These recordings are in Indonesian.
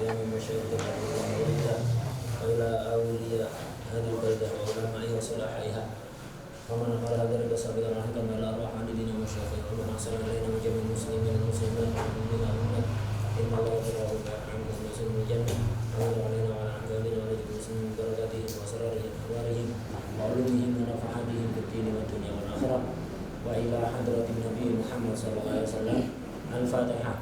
قيام مشاهد الأولياء وإلى أولياء هذه البلدة وعلمائها وصلاحها ومن أمر هذا الرسول بالرحمة إلى أرواح والدينا ومشايخنا ومن أحسن إلينا من جميع المسلمين والمسلمات والمؤمنين والمؤمنات إن الله يغفر عنهم ويسلم الجنة ويغفر علينا وعلى أحبابنا ونجد المسلمين من بركاتهم وأسرارهم وأنوارهم وعلومهم ونفعاتهم في الدين والدنيا والآخرة وإلى حضرة النبي محمد صلى الله عليه وسلم. الفاتحة.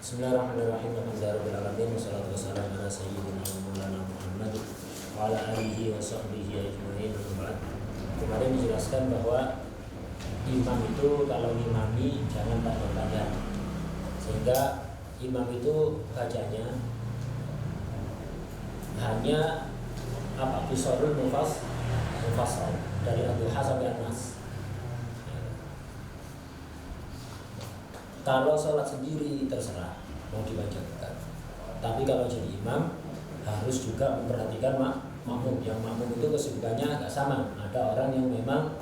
Bismillahirrahmanirrahim. Alhamdulillahirabbil alamin wassalatu wassalamu ala sayyidina wa maulana Muhammad wa ala alihi wa sahbihi ajmain. Kemarin dijelaskan bahwa imam itu kalau ngimami jangan panjang-panjang, sehingga imam itu bacanya hanya qisarul mufassal dari Ad-Duha sampai An-Nas. Kalau sholat sendiri terserah mau dibacakan, tapi kalau jadi imam harus juga memperhatikan makmum. Yang makmum itu kesibukannya agak sama. Ada orang yang memang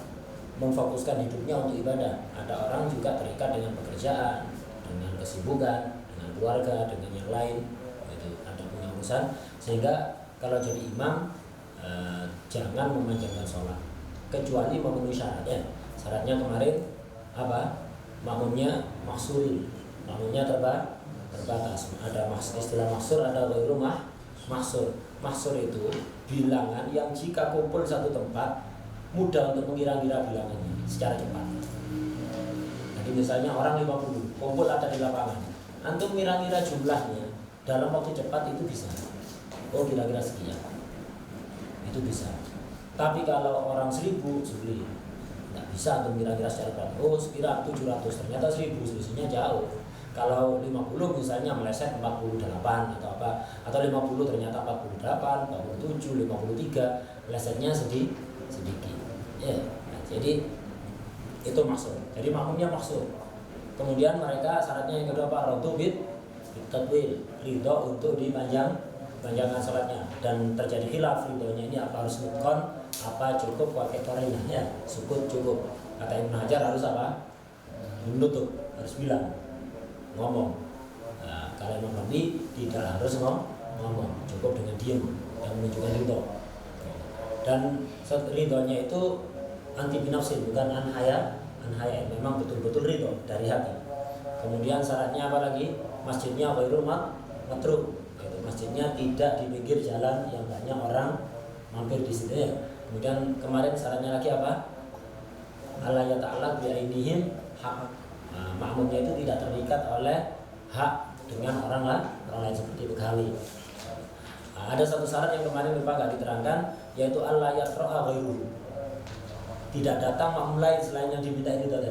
memfokuskan hidupnya untuk ibadah, ada orang juga terikat dengan pekerjaan, dengan kesibukan, dengan keluarga, dengan yang lain, itu ada punya urusan. Sehingga kalau jadi imam jangan memanjangkan sholat kecuali memenuhi syaratnya. Syaratnya kemarin apa? Makmumnya maksuri, makmumnya terbatas. Ada istilah maksur, ada ghairu maksur. Maksur itu bilangan yang jika kumpul satu tempat mudah untuk mengira-ngira bilangannya secara cepat. Jadi misalnya orang 50 kumpul ada di lapangan, antum ngira-ngira jumlahnya dalam waktu cepat itu bisa. Oh kira-kira sekian, itu bisa. Tapi kalau orang 1000 sulit, nggak bisa antum kira-kira secara cepat. Oh sekira 700, ternyata 1000, selisihnya jauh. Kalau 50 misalnya meleset 48 atau apa, atau 50 ternyata 48, 47, 53, melesetnya sedikit. Ya, nah, jadi itu maksud. Jadi makmumnya maksud. Kemudian mereka syaratnya yang kedua apa? Radu bit tatwil, ridho untuk dipanjangkan salatnya. Dan terjadi khilaf ridhonya ini apa, harus mutkon, apa cukup pakai qarinah ya, sukut cukup. Kata Ibnu Hajar harus apa? Menutup, harus bilang, ngomong. Nah, kalau Imam Nawawi tidak harus ngomong, cukup dengan diam yang menunjukkan ridho. Dan ridhonya itu anti binafsin, bukan anhaya, memang betul-betul ridho dari hati. Kemudian syaratnya apa lagi? Masjidnya ghairul matruk, masjidnya tidak di pinggir jalan yang banyak orang mampir di situ ya. Kemudian kemarin syaratnya lagi apa? Allah ya ta'ala bi'ainihim hak. Nah, makmumnya itu tidak terikat oleh hak dengan orang lain seperti begali. Nah, ada satu syarat yang kemarin lupa nggak diterangkan, yaitu Allah yaqra'a ghairuhu. Tidak datang makmum lain selain yang diminta itu tadi.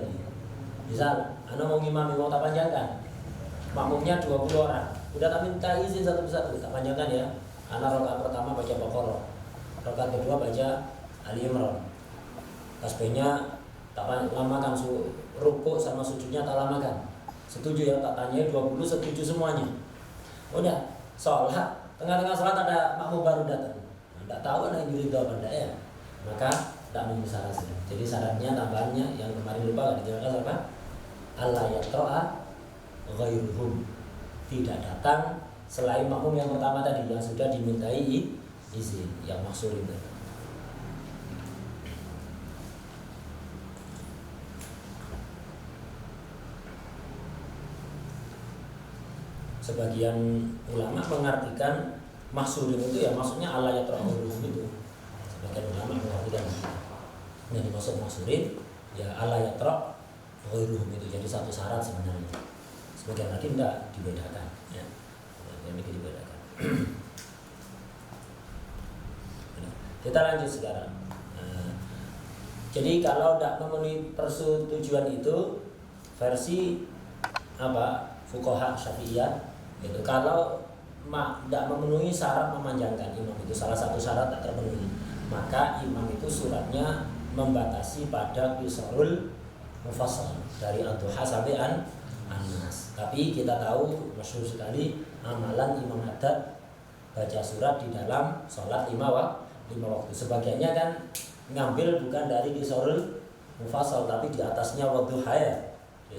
Misal, ana mau ngimami, mau tak panjangkan, makmumnya 20 orang, udah tak minta izin satu persatu, tak panjangkan ya. Ana rakaat pertama baca Baqarah, rakaat kedua baca Ali Imran, tasbihnya tak lamakan, rukuk sama sujudnya tak lamakan. Setuju ya? Tak tanya 20 setuju semuanya. Udah sholat, tengah-tengah sholat ada makmum baru datang, tidak tahu ada yang ridho apa enggak ya, maka tak memenuhi syarat. Jadi syaratnya tambahannya yang kemarin lupa nggak dijelaskan apa? Allah yaqra'a ghairuhum, tidak datang selain makmum yang pertama tadi yang sudah dimintai izin, yang maksud itu. Sebagian ulama mengartikan maksurin itu ya maksudnya Allah ya terhubung itu. Sebagian ulama mengartikan yang dimaksud maksurin ya Allah ya terhubung itu, jadi satu syarat sebenarnya. Sebagian lagi tidak dibedakan ya. Yang dibedakan. Kita lanjut sekarang. Nah, jadi kalau tidak memenuhi persetujuan itu versi apa? Fuqaha Syafi'iyah itu kalau tidak memenuhi syarat memanjangkan imam itu, salah satu syarat tak terpenuhi, maka imam itu suratnya membatasi pada qisarul mufassal dari Ad-Duha sampai An-Nas. Tapi kita tahu masyhur sekali amalan Imam Haddad baca surat di dalam sholat lima waktu. Sebagiannya kan ngambil bukan dari kisorul mufassal tapi di atasnya wadduha ya.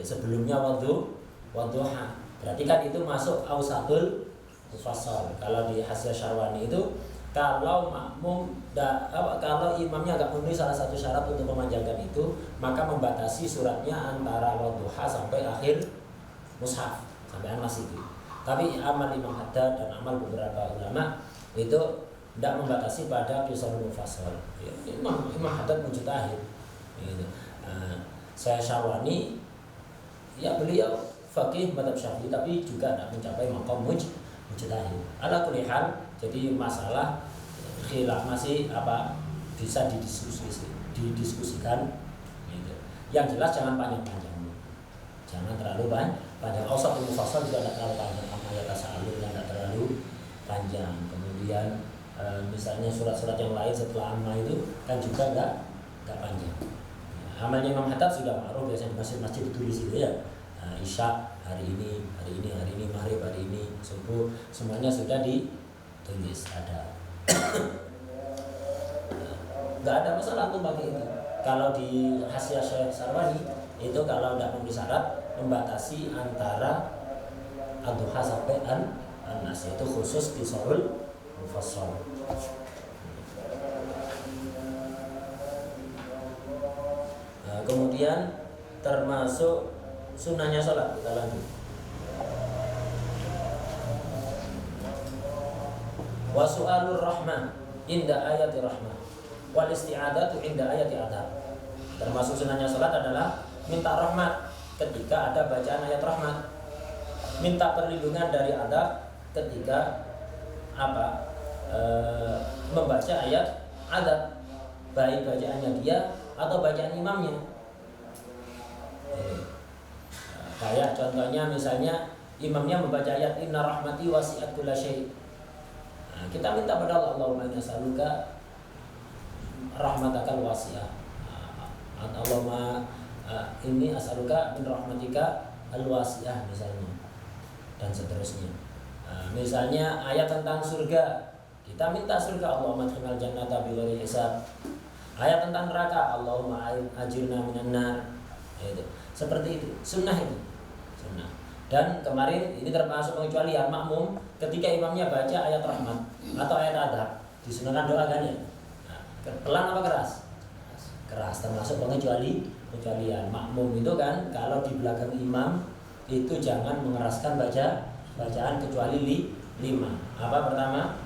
Sebelumnya wadduha. Berarti kan itu masuk ausatul mufassal. Kalau di Hasya Syarwani itu kalau makmum kalau imamnya agak memenuhi salah satu syarat untuk memanjangkan itu, maka membatasi suratnya antara wadduha sampai akhir mushaf, sampai An-Nas itu. Tapi amal Imam Haddad dan amal beberapa ulama itu tidak membatasi pada qisar mufassal. Imam Haddad mujtahid. Gitu. Saya Syarwani ya beliau faqih mazhab Syafi'i tapi juga tidak mencapai maqam mujtahid. Ala kulli hal, jadi masalah khilaf masih bisa didiskusikan gitu. Yang jelas jangan panjang-panjang. Jangan terlalu panjang. Ausatul mufassal juga tidak terlalu panjang. Ayat tasawuf tidak terlalu panjang. Kemudian misalnya surat-surat yang lain setelah amma itu kan juga enggak panjang. Amalnya Imam Haddad sudah ma'ruf biasanya di masjid-masjid ditulis itu ya. Isya hari ini, maghrib hari ini, subuh semuanya sudah ditulis ada. Nggak ada masalah tuh pakai itu. Kalau di Hasya Syekh Sarwani itu kalau tidak memenuhi syarat membatasi antara ad-duha sampai an-nas itu khusus qisarul mufassal. Kemudian termasuk sunnahnya sholat, kita lanjut. Wa su'alur rahmah inda ayati rahmah wal isti'adatu inda ayati adab. Termasuk sunnahnya sholat adalah minta rahmat ketika ada bacaan ayat rahmat, minta perlindungan dari adab ketika membaca ayat adab, baik bacaannya dia atau bacaan imamnya. Kayak contohnya misalnya imamnya membaca ayat inna rahmati wasi'at kulla syai'. Kita minta pada Allah, Allahumma inna nas'aluka rahmatakal wasi'ah. Allahumma inni as'aluka min rahmatika al-wasi'ah misalnya, dan seterusnya. Misalnya ayat tentang surga, kita minta surga, Allahumma adkhilnal jannata bighairi hisab. Ayat tentang neraka, Allahumma ajirna minan nar. Seperti itu, sunnah itu. Sunnah. Dan kemarin ini termasuk pengecualian makmum ketika imamnya baca ayat rahmat atau ayat adab, disunahkan doa kan ya. Pelan apa keras? Keras, termasuk pengecualian. Makmum itu kan kalau di belakang imam itu jangan mengeraskan bacaan kecuali 5. Apa pertama?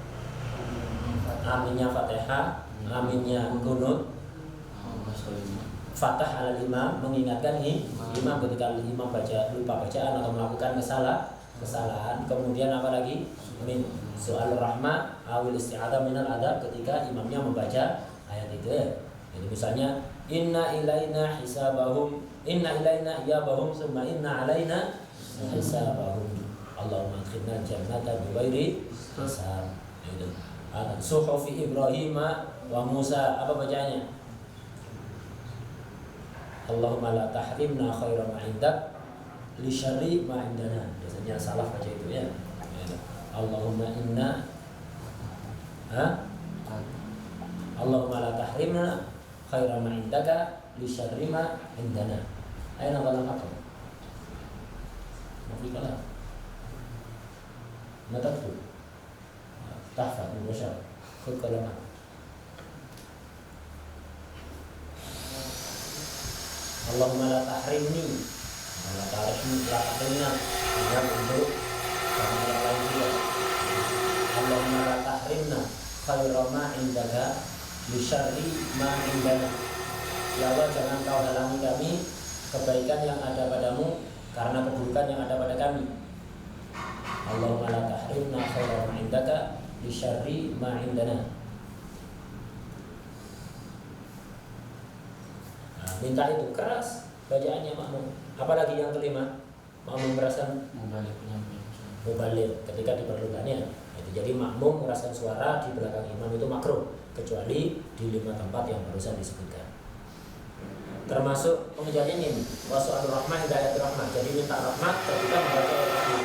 Aminnya Fatihah, aminnya Qunut, Fatah ala imam, mengingatkan imam ketika imam lupa bacaan atau melakukan kesalahan. Kemudian apa lagi? Min soal rahmah awil isti'adzah minal adab, ketika imamnya membaca ayat itu ya. Jadi misalnya inna ilaina hisabahum, inna ilaina iyabahum, summa inna alaina hisabahum. Allahumma adkhilnal jannata bighairi hisab. Itu. Suhufi Ibrahim wa Musa, apa bacanya? Allahumma la tahrimna khairan ma indak li syarri ma indana. Biasanya salah baca itu ya. Allahumma inna Allahumma la tahrimna khairan ma indaka li syarri ma indana. Aina qalam apa? Mafi qalam. Nataktu. Tahfad musyar. Khud qalam. Allahumma la tahrimni, la tahrimna, yang untuk sama yang lain juga. Allahumma la tahrimna khairan ma indaka li syarri ma indana. Ya Allah, jangan kau halangi kami kebaikan yang ada padamu karena keburukan yang ada pada kami. Allahumma la tahrimna khairan ma indaka li syarri ma indana. Minta itu keras bacaannya makmum. Apalagi yang kelima, makmum merasakan mubalik ketika diperlukannya. Jadi makmum meraskan suara di belakang imam itu makruh, kecuali di 5 tempat yang barusan disebutkan. Termasuk pengecualian ini, wasu'alur rahmah hidayat rahmah. Jadi minta rahmat ketika membaca ayat rahmat.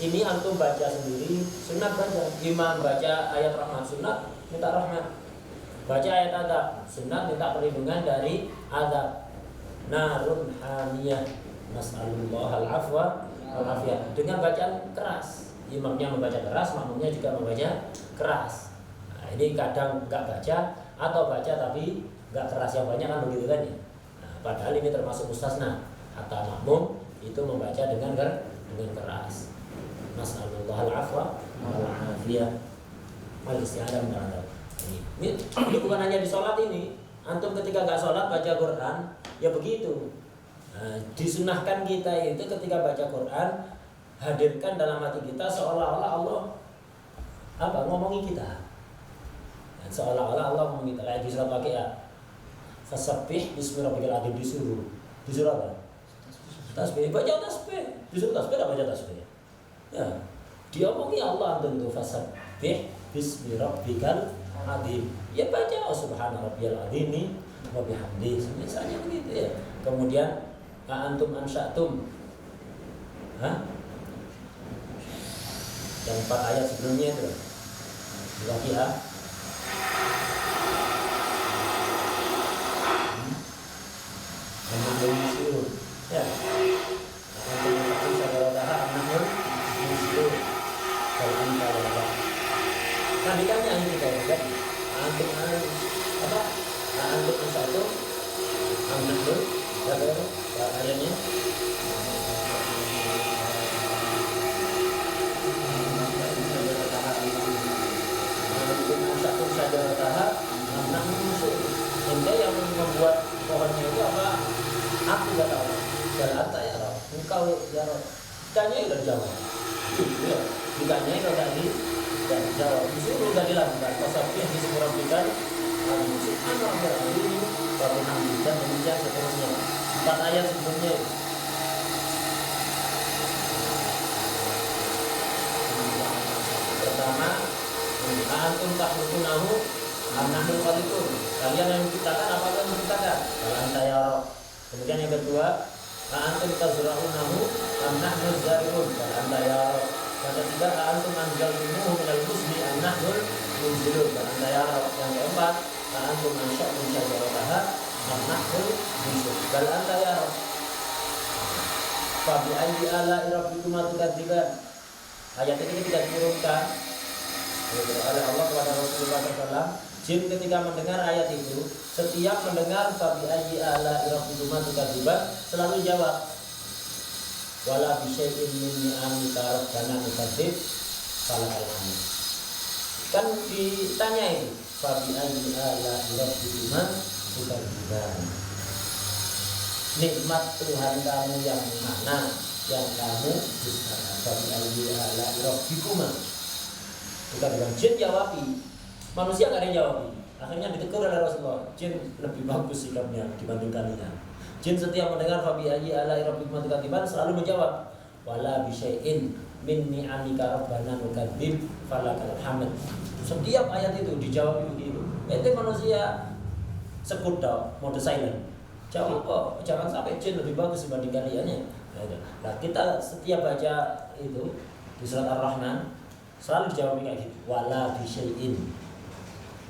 Ini antum baca sendiri, sunat baca. Imam baca ayat rahmat, sunat minta rahmat. Baca ayat adab, sunat minta perlindungan dari adab. Narun hamiyah, nas'alullah al-afwa wal-afiyah. Dengan bacaan keras. Imamnya membaca keras, makmumnya juga membaca keras. Nah, ini kadang enggak baca atau baca tapi enggak keras, yang banyak kan begitu kan ya. Nah, padahal ini termasuk mustasna. Kata makmum itu membaca dengan keras. Nas'alullah al-afwa wal-afiyah wal-isti'adah min adab. Ini bukan hanya di sholat ini. Antum ketika nggak sholat baca Quran, ya begitu. Nah, disunahkan kita itu ketika baca Quran, hadirkan dalam hati kita seolah-olah Allah ngomongi kita. Dan seolah-olah Allah ngomongi kita. Kayak di surat Waqiah, fasabbih bismi rabbikal adzim, disuruh apa? Tasbih, baca tasbih. Disuruh tasbih, tak baca tasbih. Ya, diomongi Allah tentu fasabbih bismi rabbikal adzim. Ya baca subhana rabbiyal adzim wa bihamdihi, misalnya begitu ya. Kemudian antum ansyatum. Yang 4 ayat sebelumnya itu. Waqiah. Antum disuruh. Ya. Antum mengaku saudara anakul disuruh. Kalau anda apa? Kan ditanya ini kan. Antum antum satu anakul ada ayatnya. Satu saja tahap, anak musuh. Ente yang membuat pohonnya itu apa? Aku gak tahu. Dan anta ya Rob. Engkau ya Rob. Ditanyai udah jawab. Ya, ditanyai udah dan jawab. Disuruh udah dilakukan. Pasabih disempurnakan. Musuh anak berani. Baru hamil dan demikian seterusnya. 4 ayat sebelumnya. Pertama, antum takhluqunahu am nahnu khaliqun. Kalian yang menciptakan apa yang menciptakan? Kalian saya. Kemudian yang kedua, antum tazra'unahu am nahnu zari'un. Kalian saya. Yang ketiga, antum anzaltumuhu minal husni am nahnu munzilun. Kalian saya. Yang keempat, antum ansha'tum syajarataha am nahnu munzilun. Kalian saya. Fa bi ayyi ala'i rabbikuma tukadziban. Ayat ini tidak diturunkan oleh Allah kepada Rasulullah SAW. Jin ketika mendengar ayat itu, setiap mendengar fabi ayyi ala rabbikuma tukadziban, selalu jawab wala bi syai'in min ni'amika rabbana nukadzib falakal hamd. Kan ditanya itu fabi ayyi ala rabbikuma tukadziban, nikmat Tuhan kamu yang mana yang kamu dustakan. Fabi ayyi ala rabbikuma. Bukan bilang jin jawabi, manusia nggak ada yang jawabi. Akhirnya ditegur oleh Rasulullah. Jin lebih bagus sikapnya dibanding kalian. Jin setiap mendengar fabi ayyi ala rabbikuma tukadziban selalu menjawab wala bi syai'in min ni'amika rabbana nukadzib falakal hamd. Setiap ayat itu dijawab begitu. Itu manusia sekutu, mode silent. Jawab kok, jangan sampai jin lebih bagus dibanding kalian ya. Nah, kita setiap baca itu di surat Ar-Rahman selalu dijawab kayak gitu. Wala bi syai'in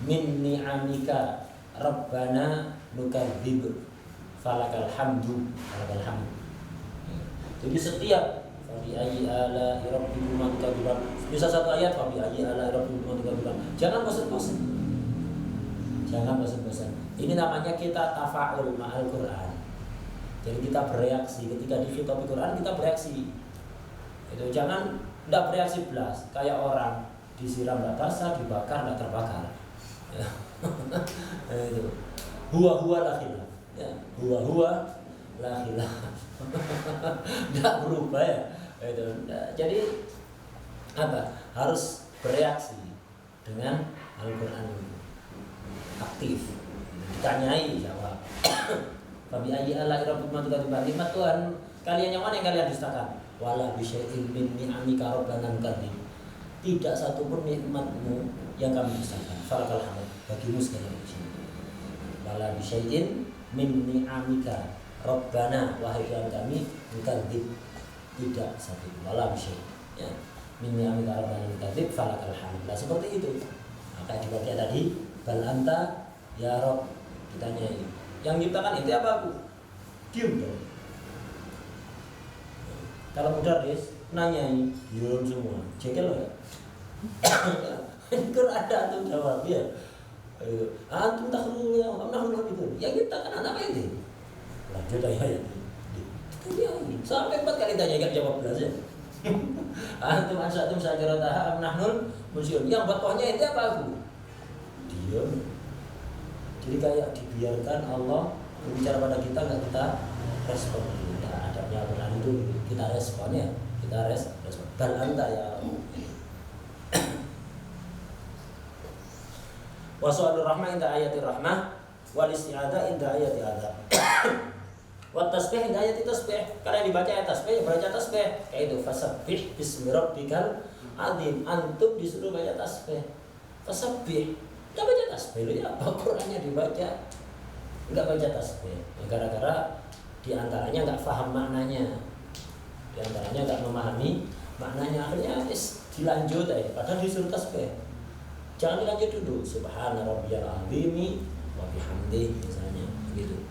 min ni'amika rabbana nukadzib falakal hamdu. Jadi setiap fabi ayyi ala rabbikuma tukadziban, bisa satu ayat fabi ayyi ala rabbikuma tukadziban. Jangan bosan-bosan. Ini namanya kita tafa'ul ma'al Quran. Jadi kita bereaksi ketika dikhitab Quran, kita bereaksi. Itu jangan tidak bereaksi belas, kayak orang disiram tidak basah, dibakar tidak terbakar. Itu huwa la khilaf. Ya, huwa la khilaf. Tidak berubah ya. Itu. Jadi apa? Harus bereaksi dengan Al-Quran itu. Aktif. Ditanyai jawab. Fabi ayyi ala rabbikuma tukadziban. Nikmat Tuhan kalian yang mana yang kalian dustakan? Wala bi syai'in min ni'amika rabbana nukadzib. Tidak satu pun nikmatmu yang kami dustakan. Falakal hamd. Bagimu segala puji. Wala bi syai'in min ni'amika rabbana, wahai Tuhan kami, nukadzib. Tidak satu. Wala bi syai'in. ya min ni'amil arba'i kadhib falakal hamd. Nah, seperti itu. Maka dibaca tadi bal anta ya Rabb, ditanyai yang nyiptakan itu apa aku? Diam dong. Kalau mudarris nanyai diam semua, jengkel loh ya. Itu ada antum jawab ya. Antum takhluqu ya nahnu itu. Yang nyiptakan apa itu? Lanjut aja ya. Sampai 4 kali tanya kan jawab belas ya. Antum ansatum sajarataha am nahnul musyun. Yang buat pohonnya itu apa aku? Diam. Jadi kayak dibiarkan Allah berbicara pada kita, nggak kita respon. Nah, adabnya Al-Quran itu kita responnya, kita respon. Bal anta ya. Wa su'alur rahmah inda ayatir rahmah wal isti'adzah inda ayati adzab. Wa tasbih inda ayati tasbih. Karena dibaca ayat tasbih, baca tasbih. Kayak itu fasabbih bismi rabbikal azim. Antum disuruh baca tasbih. Fasabbih. Enggak baca tasbih lu ya, apa Qur'annya dibaca? Enggak baca tasbih. Gara-gara di antaranya enggak paham maknanya. Di antaranya enggak memahami maknanya, akhirnya dilanjut aja padahal disuruh tasbih. Jangan dilanjut dulu. Subhana rabbiyal azimi wa bihamdihi misalnya begitu.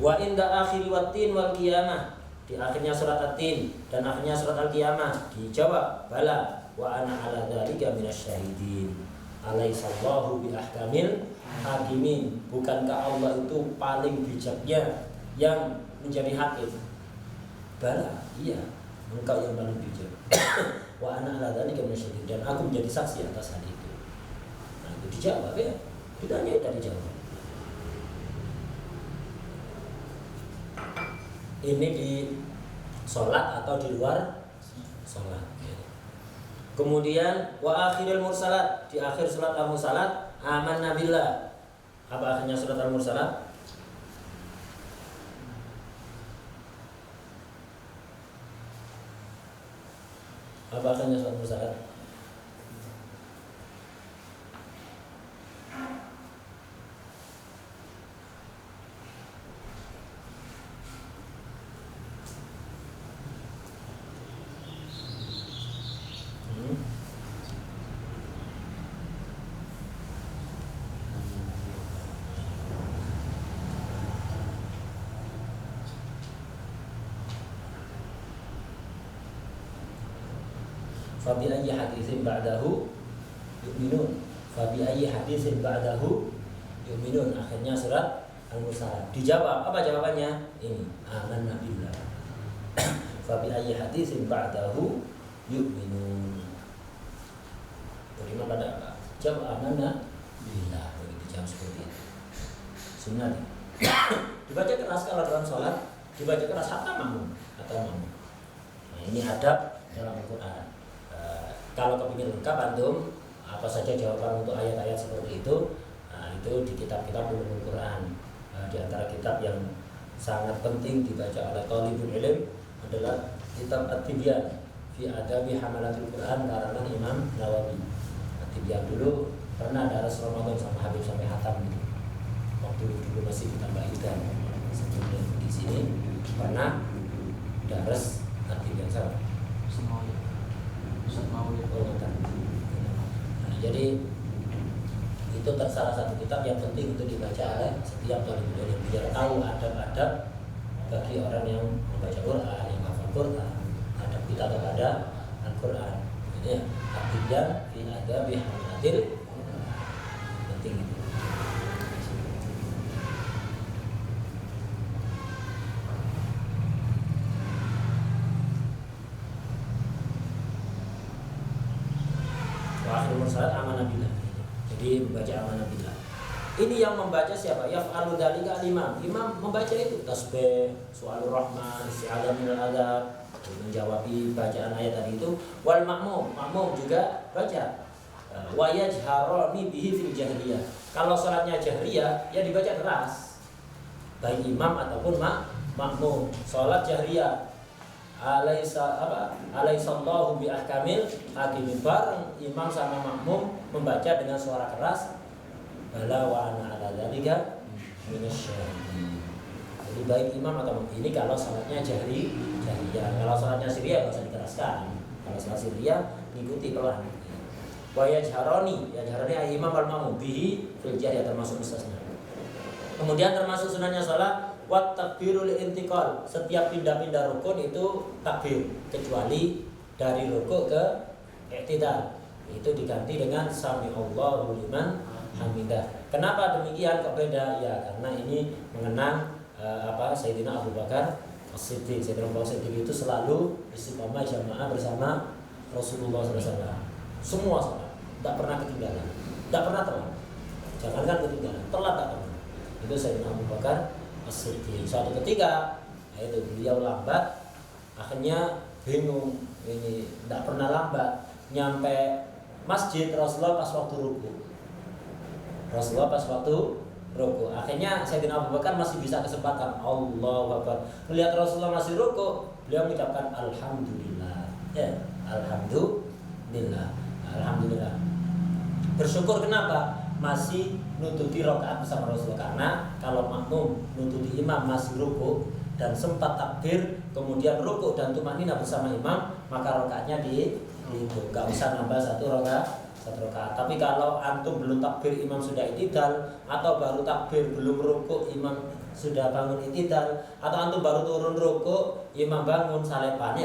Wa inda akhiri wattin wal qiyamah, di akhirnya surat At-Tin dan akhirnya surat Al-Qiyamah dijawab bala wa ana ala dzalika minasyahidin. Alaihissallahu bi ahkamil hakimin. Bukankah Allah itu paling bijaknya yang menjadi hakim? Bala, iya, engkau yang paling bijak. Wa ana ala dzalika minasyahidin, dan aku menjadi saksi atas hal itu. Nah, itu dijawab ya. Ditanya dan dijawab. Ini di sholat atau di luar sholat. Kemudian wa akhiril mursalat, di akhir surat Al-Mursalat amanna billah. Apa akhirnya surat Al-Mursalat? Apa akhirnya surat Al-Mursalat? Fabi ayyi haditsin ba'dahu yu'minun. Fabi ayyi haditsin ba'dahu yu'minun. Akhirnya surat Al-Mursalat. Dijawab, apa jawabannya? Ini, amanna billah. Fabi ayyi haditsin ba'dahu yu'minun. Beriman pada apa? Jawab amanna billah. Begitu jawab seperti itu. Sunnah. Dibaca keras kalau dalam sholat, dibaca keras hatta makmum atau makmum. Nah, ini adab dalam Al-Quran. Kalau kepingin lengkap antum apa saja jawaban untuk ayat-ayat seperti itu, nah, itu di kitab-kitab ulumul Quran. Di antara kitab yang sangat penting dibaca oleh thalibul ilm adalah kitab At-Tibyan fi Adabi Hamalatul Quran karangan Imam Nawawi. At-Tibyan dulu pernah daras Ramadan sama Habib sampai hatam gitu. Waktu dulu masih ditambah hitam. Sebelum di sini pernah daras At-Tibyan sama. Nah, jadi itu salah satu kitab yang penting untuk dibaca oleh setiap thalibul ilm biar tahu adab-adab bagi orang yang membaca Quran, yang menghafal Quran, adab kita kepada Al-Quran. Ini ya, At-Tibyan fi Adabi Hamalatil penting itu. Salat amanah billah. Jadi membaca amanah billah. Ini yang membaca siapa? Yaf'alu dzalika al-imam. Imam membaca itu tasbih, su'alur rahman, isti'adzah minal adzab, menjawab bacaan ayat tadi itu. Wal makmum, makmum juga baca. Wa yajharani bihi fil jahriyah. Kalau salatnya jahriyah ya dibaca keras. Baik imam ataupun makmum. Salat jahriyah Alaihissallahu bi ahkamil hakimin. Bareng imam sama makmum membaca dengan suara keras. Bala wa ana ala dzalika minasyahidin. Jadi baik imam atau makmum ini kalau salatnya jahriyah. Kalau salatnya sirriyah enggak usah dikeraskan. Kalau salat sirriyah ngikuti pelan. Wa yajharani imam wal makmum bihi fil jahriyah termasuk mustasna. Kemudian termasuk sunahnya salat wat takbirul intiqal. Setiap pindah-pindah rukun itu takbir kecuali dari rukuk ke i'tidal. Itu diganti dengan sami Allahu liman hamidah. Kenapa demikian kok beda? Ya karena ini mengenang Sayyidina Abu Bakar As-Siddiq. Sayyidina Abu Bakar As-Siddiq itu selalu istiqomah jamaah bersama Rasulullah SAW. Semua salat, tidak pernah ketinggalan, tidak pernah telat. Jangankan ketinggalan, telat tak pernah. Itu Sayyidina Abu Bakar As-Siddiq. Suatu ketika, yaitu beliau lambat, akhirnya bingung, ini tidak pernah lambat, nyampe masjid Rasulullah pas waktu ruku. Akhirnya Sayyidina Abu Bakar masih bisa kesempatan. Allahu Akbar. Melihat Rasulullah masih ruku, beliau mengucapkan alhamdulillah. Ya, alhamdulillah. Bersyukur kenapa? Masih nututi rakaat bersama Rasulullah. Karena kalau makmum nututi imam masih ruku dan sempat takbir, kemudian ruku dan tumakninah bersama imam, maka rakaatnya dihitung. Gak usah nambah satu rakaat. Tapi kalau antum belum takbir imam sudah i'tidal, atau baru takbir belum rukuk imam sudah bangun i'tidal, atau antum baru turun rukuk imam bangun salepan,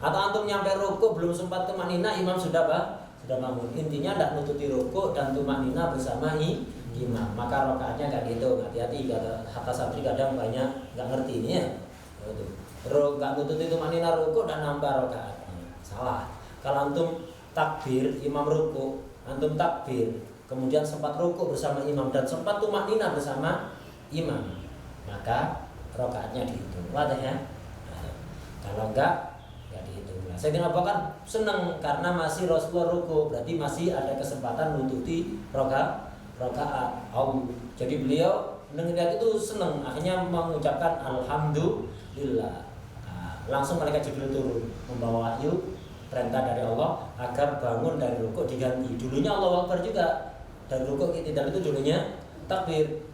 atau antum nyampe rukuk belum sempat tumakninah imam sudah bangun. Intinya tidak nututi rukuk dan tumakninah bersama imam, maka rakaatnya nggak gitu. Hati-hati, kata Hatta Sabri kadang banyak nggak ngerti ini ya. Nggak nututi tumakninah rukuk dan nambah rakaatnya, salah. Kalau antum takbir, imam ruku, antum takbir, kemudian sempat ruku bersama imam dan sempat tumakninah bersama imam, maka rakaatnya dihitung. Wadah ya? Kalau enggak dihitung. Sayyidina Abu Bakar senang karena masih Rasulullah ruku, berarti masih ada kesempatan nututi rakaat. Jadi beliau melihat itu senang, akhirnya mengucapkan alhamdulillah. Langsung malaikat Jibril turun membawa wahyu, perintah dari Allah agar bangun dari rukuk diganti. Dulunya Allahu Akbar juga, dan rukuk i'tidal itu dulunya takbir.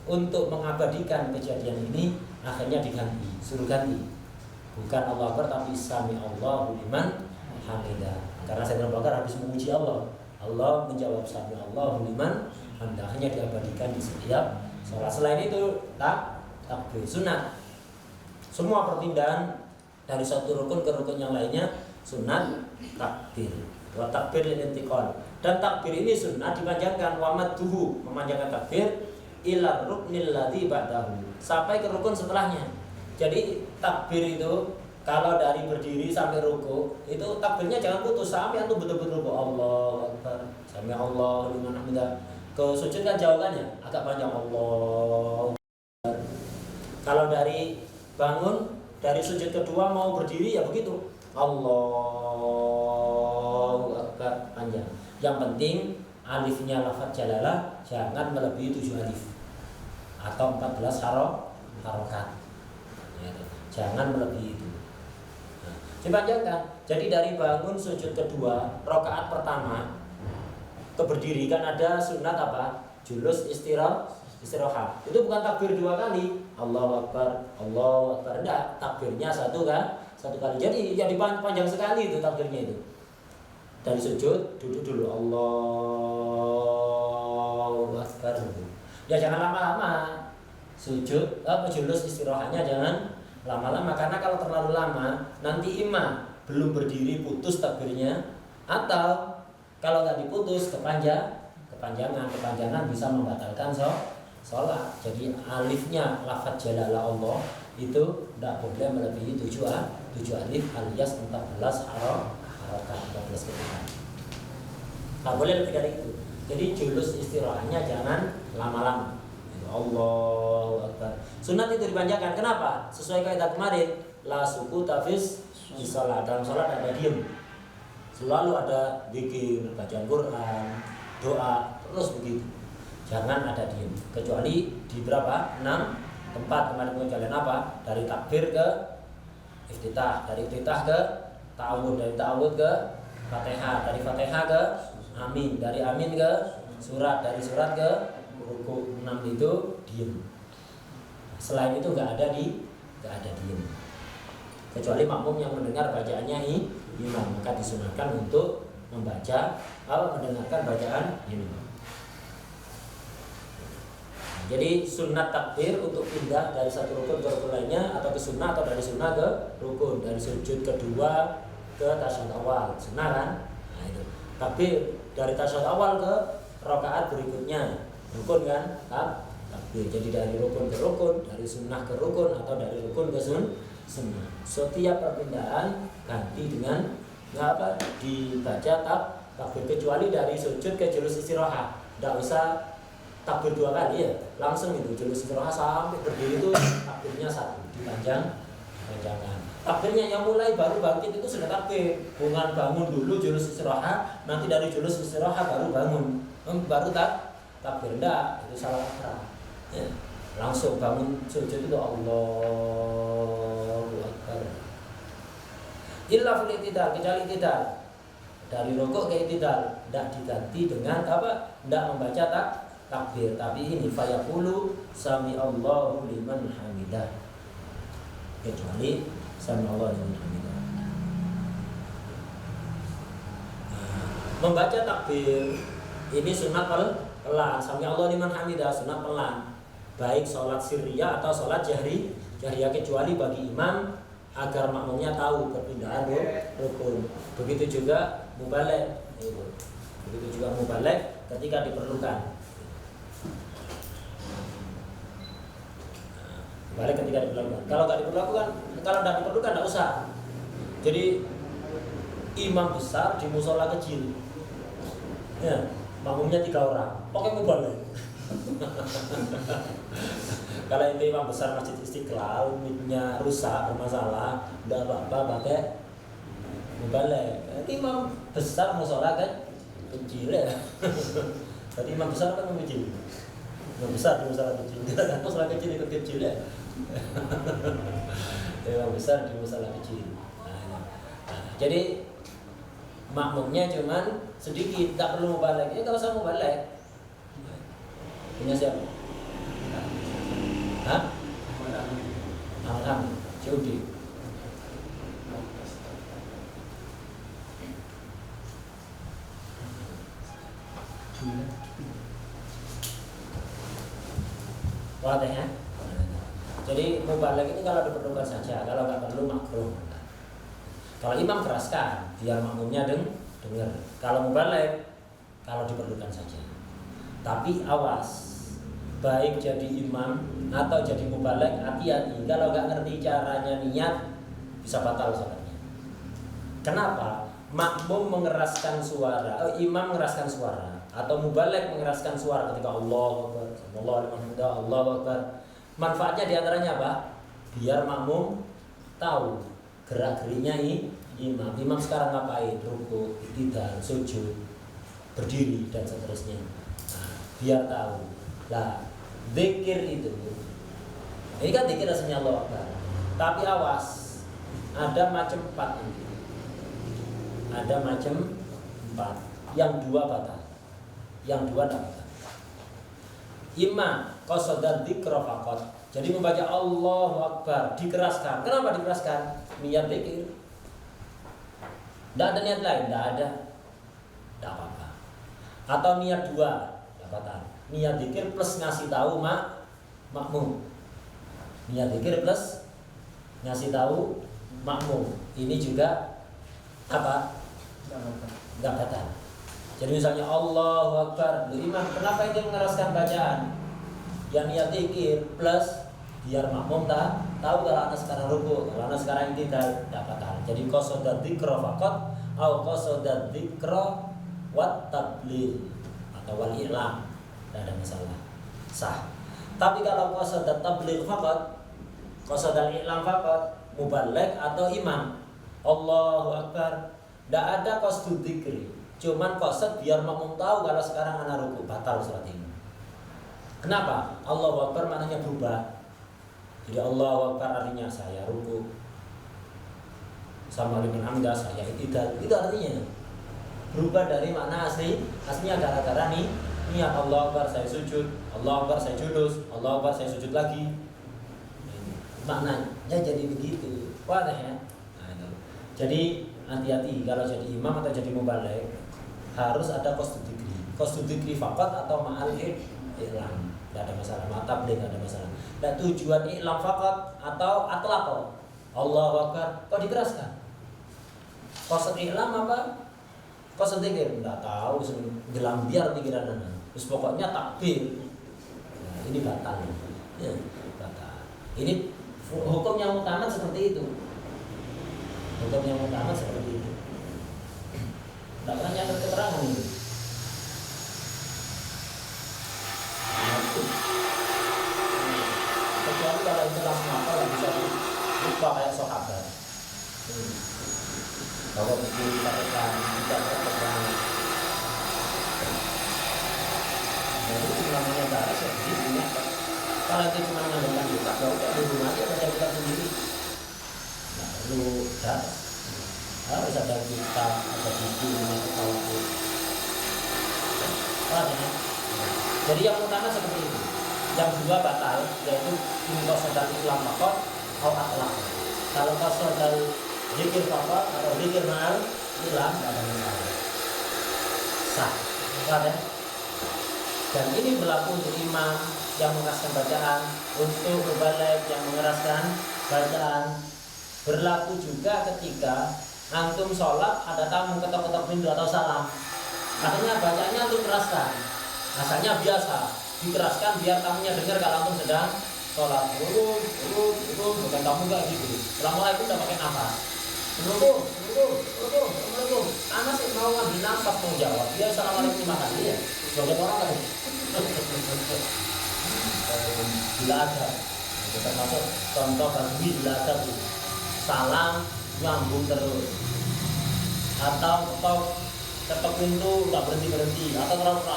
Untuk mengabadikan kejadian ini akhirnya diganti, suruh ganti. Bukan Allahu Akbar tapi sami Allahu liman hamidah. Karena Sayyidina Abu Bakar habis memuji Allah, Allah menjawab sami Allahu liman hamidah. Akhirnya diabadikan di setiap sholat. Selain itu takbir sunat. Semua perpindahan dari satu rukun ke rukun yang lainnya sunat takbir. Wa takbir intiqal. Dan takbir ini sunat dipanjangkan, wa madduhu, memanjangkan takbir ila ruknil ladzi ba'dahu, sampai ke rukun setelahnya. Jadi takbir itu kalau dari berdiri sampai ruku itu takbirnya jangan putus sampai antum betul-betul ruku. Allahu Akbar, sami Allah liman hamidah. Ke sujud kan jawabannya agak panjang, Allah. Kalau dari bangun dari sujud kedua mau berdiri ya begitu, Allahu Akbar, panjang. Yang penting alifnya lafaz jalalah jangan melebihi 7 alif atau 14 harokat. Jangan melebihi itu. Dipanjangkan. Jadi dari bangun sujud kedua, rakaat pertama ke berdiri kan ada sunat apa? Julus istirahat. Itu bukan takbir 2 kali. Allahu Akbar, Allahu Akbar. Enggak, takbirnya satu kali. Jadi yang dipanjang sekali itu takbirnya itu. Dari sujud duduk dulu, Allahu Akbar. Ya jangan lama-lama. Sujud julus istirahatnya jangan lama-lama, karena kalau terlalu lama nanti imam belum berdiri putus takbirnya, atau kalau nggak diputus kepanjangan bisa membatalkan sholat. Jadi alifnya lafaz jalalah Allah itu tidak boleh melebihi 7 alif alias 14 harokat, 14 ketika. Nggak boleh lebih dari itu. Jadi julus istirahatnya jangan lama-lama. Allahu Akbar. Sunat itu dipanjangkan. Kenapa? Sesuai kaidah kemarin, la sukuta fis shalah. Dalam salat ada diam. Selalu ada zikir, bacaan Quran, doa, terus begitu. Jangan ada diam. Kecuali di berapa? 6 tempat kemarin kalian apa? Dari takbir ke iftitah, dari iftitah ke ta'awud, dari ta'awud ke Fatihah, dari Fatihah ke amin, dari amin ke surat, dari surat ke ruku. 6 itu diem. Selain itu nggak ada diem. Kecuali makmum yang mendengar bacaannya imam, maka disunahkan untuk membaca atau mendengarkan bacaan imam. Jadi sunnah takbir untuk pindah dari satu rukun ke rukun lainnya, atau ke sunnah, atau dari sunnah ke rukun, dari sujud kedua ke tasyahud awal, sunnah kan? Nah itu. Takbir dari tasyahud awal ke rakaat berikutnya, rukun kan? Takbir. Jadi dari rukun ke rukun, dari sunnah ke rukun, atau dari rukun ke sunnah. Setiap perpindahan ganti dengan dibaca takbir, kecuali dari sujud ke julus istirahat. Tidak usah takbir 2 kali ya, langsung itu julus istirahat sampai berdiri itu takbirnya 1, dipanjangkan. Takbirnya yang mulai baru bangkit itu sudah takbir, bukan bangun dulu julus istirahat, nanti dari julus istirahat baru bangun, baru takbir. Enggak, itu salah kaprah. Ya, langsung bangun sujud itu Allahu Akbar. Illa fil i'tidal, kecuali i'tidal. Dari rukuk ke i'tidal tidak diganti dengan tidak membaca takbir, tapi ini fayaqulu sami Allahu liman hamidah, kecuali sami Allahu liman hamidah. Membaca takbir ini sunat pelan, sami Allahu liman hamidah sunat pelan, baik sholat sirriyah atau sholat jahriyah, kecuali bagi imam agar makmumnya tahu perpindahan rukun. Begitu juga mubaligh, ketika diperlukan. Balik ketika diperlukan. Kalau tidak diperlukan tidak usah. Jadi imam besar di musola kecil, ya, makmumnya 3 orang, pakai mubaligh. Kalau itu imam besar Masjid Istiqlal, miknya rusak bermasalah, tidak apa-apa pakai mubaligh. Imam besar musola kan kecil ya. Tadi imam besar kan kecil. Imam besar di musola kecil. Kita kan musola kecil ikut kecil ya. Imam besar di musola kecil. Jadi makmumnya cuman sedikit, tak perlu mubaligh. Ya kalau usah mubaligh. Punya siapa? Hah? Alhamdulillah. Judi. Wadah ya. Jadi mubaligh ini kalau diperlukan saja, kalau nggak perlu makruh. Kalau imam keraskan, biar makmumnya dengar. Kalau mubaligh, kalau diperlukan saja. Tapi awas, baik jadi imam atau jadi mubaligh, hati-hati. Kalau nggak ngerti caranya niat, bisa batal salatnya. Kenapa? Makmum mengeraskan suara, imam mengeraskan suara, atau mubaligh mengeraskan suara ketika Allahu Akbar, Allahu Akbar. Manfaatnya diantaranya apa? Biar makmum tahu gerak-geriknya imam. Imam sekarang ngapain? Rukuk, i'tidal, sujud, berdiri dan seterusnya. Nah, biar tahu. Lah, zikir itu. Ini kan zikir rasanya Allah Akbar. Tapi awas, ada macam 4 ini. Ada macam 4. Yang 2 batal. Yang 2 tidak batal. Imam qasada dzikra faqat. Jadi membaca Allahu Akbar dikeraskan. Kenapa dikeraskan? Niat zikir. Tidak ada niat lain, tidak ada. Tidak apa-apa. Atau niat 2, tidak batal. Niat zikir plus ngasih tahu makmum. Niat zikir plus ngasih tahu makmum. Ini juga apa? Tidak batal. Jadi misalnya Allahu Akbar, imam kenapa itu mengeraskan bacaan? Yang niat zikir plus biar makmum tahu kalau anak sekarang rukuk, kalau anak sekarang i'tidal, tidak batal. Jadi qasada dzikra faqat atau qasada dzikra wat tabligh atau wal i'lam, tidak ada masalah, sah. Tapi kalau qasada tabligh faqat, qasada i'lam faqat, mubaligh atau imam Allahu Akbar, tidak ada qasdu dzikri. Cuman qasad biar makmum tahu kalau sekarang anak rukuk, batal salat ini. Kenapa? Allahu Akbar maknanya berubah. Jadi Allahu Akbar artinya saya rukuk, sama liman hamidah saya i'tidal. Itu artinya berubah dari makna aslinya gara-gara niat Allahu Akbar saya sujud, Allahu Akbar saya julus, Allahu Akbar saya sujud lagi. Maknanya jadi begitu. Wadah ya? Nah, itu. Jadi hati-hati kalau jadi imam atau jadi mubaligh harus ada qasdud dzikri faqat atau ma'al i'lam. Tidak ada masalah, tabligh tidak ada masalah. Dan tujuan i'lam faqat atau atlaq. Allahu Akbar kok dikeraskan? Qasd i'lam apa? Qasd dzikir enggak tahu, gelambiar pikiran Anda. Terus pokoknya takbir. Nah, ini batal. Ya, batal. Ini hukum yang utama seperti itu. Hukum yang utama seperti itu. Tidak pernah nyatet keterangan itu. Kecuali kalau itu langsung apa bisa lupa kayak sahabat. Bahwa begitu dikatakan tidak keterangan. Jadi itu namanya baris ya. Kalau itu cuma mengandalkan kita, ya udah di rumah aja baca kitab sendiri. Nggak perlu baris. Harus ada kitab, ada buku, ada tauhid. Paham ya? Jadi yang utama seperti itu. Yang dua batal, yaitu qasdul i'lam faqat atau atlaq. Kalau qasdul dzikir faqat atau dzikir ma'al i'lam tidak ada masalah. Sah. Paham ya? Dan ini berlaku untuk imam yang mengeraskan bacaan, untuk mubaligh yang mengeraskan bacaan. Berlaku juga ketika antum sholat ada tamu ketok-ketok pintu atau salam. Akhirnya bacaannya antum keraskan. Asalnya biasa, dikeraskan biar tamunya dengar kalau antum sedang sholat. Urut, bukan tamu enggak gitu. Assalamualaikum udah pakai nafas. Assalamualaikum. Anak sih mau ngambil nafas mau jawab. Dia assalamualaikum 5 kali ya. Sebagian orang kan. Bila ada, itu termasuk contoh bagi bila ada salam nyambung terus, atau ketok pintu nggak berhenti atau terlalu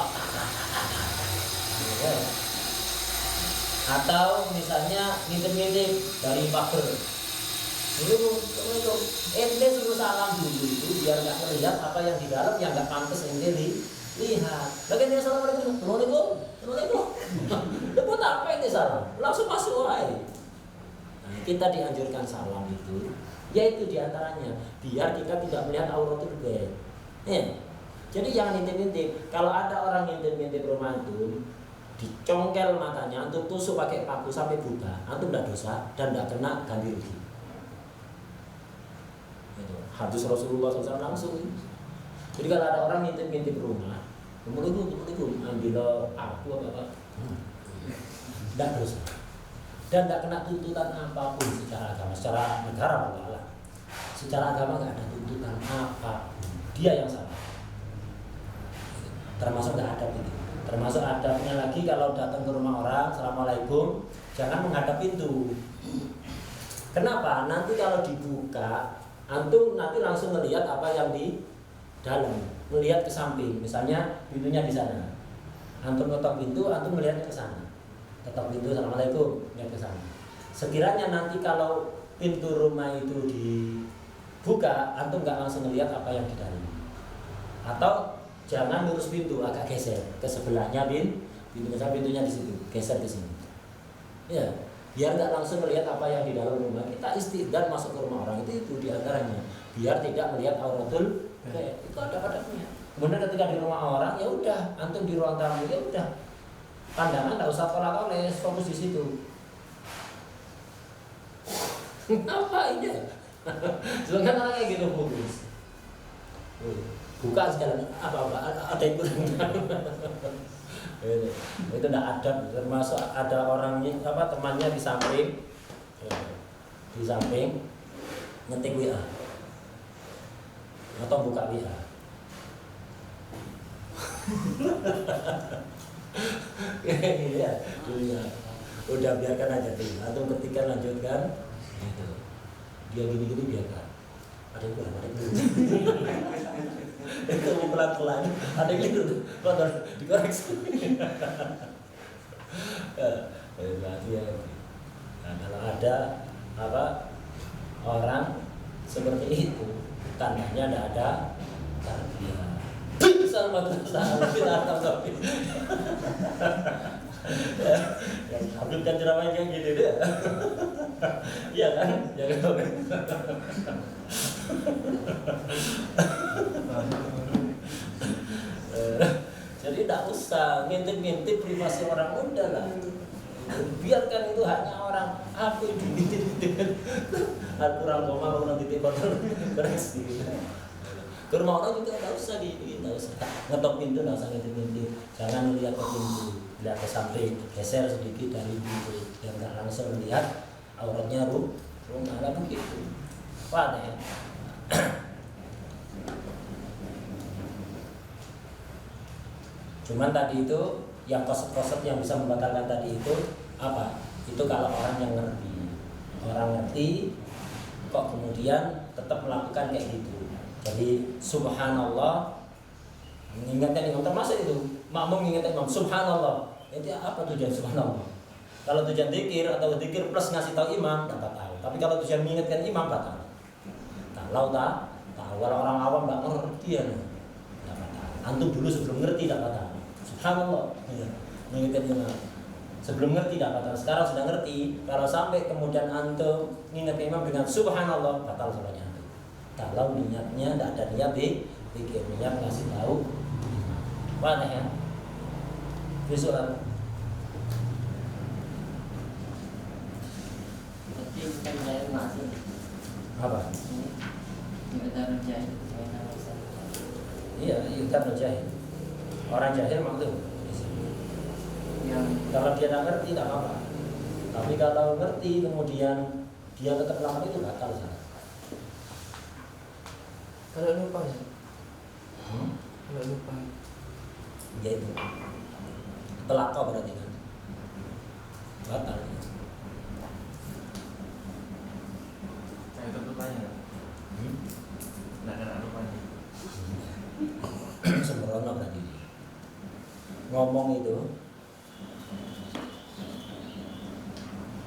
atau misalnya ngintip dari pagar dulu ente suruh salam dulu itu biar nggak melihat apa yang di dalam yang nggak pantas ente lihat. Lagi dia assalamualaikum, assalamualaikum. Buat apa ente salam? Langsung masuk aja. Nah, kita dianjurkan salam itu, yaitu diantaranya biar kita tidak melihat auratul ghaib. Ya. Jadi jangan intip-intip. Kalau ada orang intip-intip rumah antum, dicongkel matanya, antum tusuk pakai paku sampai buta, antum tidak dosa dan tidak kena ganti rugi. Hadis Rasulullah SAW langsung. Jadi kalau ada orang ngintip-ngintip rumah, Assalamualaikum, ambil aku apa? Tidak dosa. Dan tidak kena tuntutan apapun secara agama, secara negara enggak. Secara agama nggak ada tuntutan apapun. Dia yang salah. Termasuk nggak adab ini. Termasuk adabnya lagi kalau datang ke rumah orang, assalamualaikum, jangan menghadap pintu. Kenapa? Nanti kalau dibuka, antum nanti langsung melihat apa yang di dalam, melihat ke samping. Misalnya pintunya di sana, antum ketok pintu, antum melihat ke sana. Ketok pintu, assalamualaikum, lihat ke sana. Sekiranya nanti kalau pintu rumah itu dibuka, antum nggak langsung melihat apa yang di dalam. Atau jangan lurus pintu, agak geser ke sebelahnya pintu, misalnya pintunya di situ, geser ke sini. Ya, biar nggak langsung melihat apa yang di dalam rumah. Kita istighfar masuk ke rumah orang itu diantaranya, biar tidak melihat auratul ghaib. Itu ada adabnya. Kemudian ketika di rumah orang, ya udah, antum di ruang tamu, ya udah, pandangan nggak usah tolak-tolak, fokus di situ. Apa ini? Sebenarnya orang kayak gitu fokus. Buka segala apa-apa, ada yang kurang. Itu tidak ada, termasuk ada orangnya temannya di samping ngetik WA atau buka WA. Iya, udah biarkan aja tuh, atau ketika lanjutkan, dia gini-gini biarkan. Ada yang kurang. Itu pelan-pelan, ada yang gitu, kotor dikoreksi. Nah, kalau ada orang seperti itu, tandanya tidak ada tarbiyah. Sama kita tapi. Yang Habib kan ceramahnya kayak gitu deh. Iya kan? Ya kan? Jadi tidak usah ngintip-ngintip privasi orang, udah lah. Biarkan itu haknya orang. Aku dititip-titip. Aku orang koma mau nanti titip kotor koreksi. Ke rumah orang juga tidak usah tidak usah ngetok pintu, tidak usah ngintip-ngintip. Jangan lihat ke pintu, lihat ke samping, geser sedikit dari pintu, biar nggak langsung melihat auratnya rumah. Lah begitu. Apa ya? Cuman tadi itu yang konsep-konsep yang bisa membatalkan tadi itu apa? Itu kalau orang yang ngerti. Orang ngerti kok kemudian tetap melakukan kayak gitu. Jadi subhanallah, mengingatkan imam, termasuk itu makmum mengingatkan imam subhanallah. Itu apa tujuan subhanallah? Kalau tujuan zikir atau zikir plus ngasih tahu imam dapat tahu. Tapi kalau tujuan mengingatkan imam batal. Kalau tahu kalau orang awam nggak ngerti ya dapat tahu. Antum dulu sebelum ngerti dapat tahu. Subhanallah, ya, mengingatkan imam. Sebelum ngerti dapat tahu. Sekarang sudah ngerti. Kalau sampai kemudian antum mengingatkan imam dengan subhanallah, batal sholatnya. Kalau niatnya tidak ada niat zikir, niat ngasih tahu. Mana ya? Visual. Berarti bukan jahil masih. Apa? Ingkar jahil. Iya, ingkar jahil. Orang jahil maksud. Yang Kalau dia tidak ngerti tidak apa-apa. Tapi kalau ngerti kemudian dia tetap melakukan itu batal salah. kalau lupa ya. Kalau lupa. Ya itu. Pelakau berarti kan. Batal. Saya tutup aja. Nggak ada lupanya. Sembrono berarti. Ngomong itu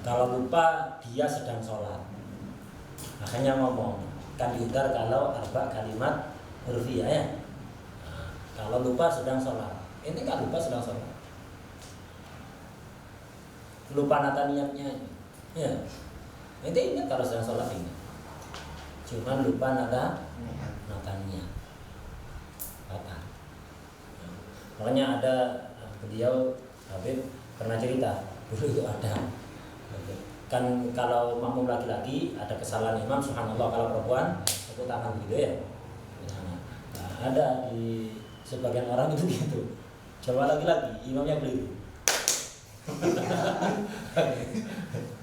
kalau lupa dia sedang sholat, makanya ngomong kan diutar kalau arba kalimat hurufiyah ya. Nah, kalau lupa sedang sholat, ini kan lupa sedang sholat, lupa nata niatnya ya. Itu ingat kalau sedang sholat ingat, cuman lupa nata niat batal. Makanya ada beliau Habib pernah cerita dulu itu ada kan kalau makmum laki-laki ada kesalahan imam subhanallah, kalau perempuan tepuk tangan gitu ya. Nah, ada di sebagian orang itu gitu. Coba laki-laki imamnya beli.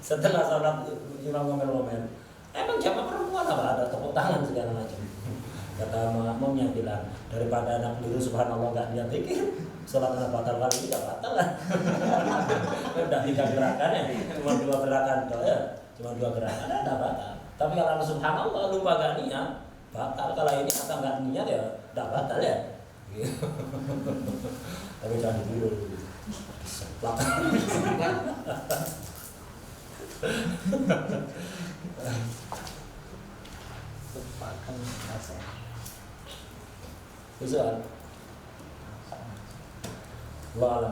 Setelah sholat imam ngomel-ngomel, emang jamaah perempuan apa ada tepuk tangan segala macam. Kata makmumnya bilang, daripada anak keliru subhanallah gak niat zikir, sholat anak batal kali ini gak batal lah. Udah 3 gerakan ya, cuma 2 gerakan toh ya, cuma 2 gerakan ada batal. Tapi kalau subhanallah lupa gak niat, batal. Kalau ini kata gak niat ya, gak batal ya. Tapi jangan dulu. Seplak. Lupakan rasa. Bisa. Allah alam.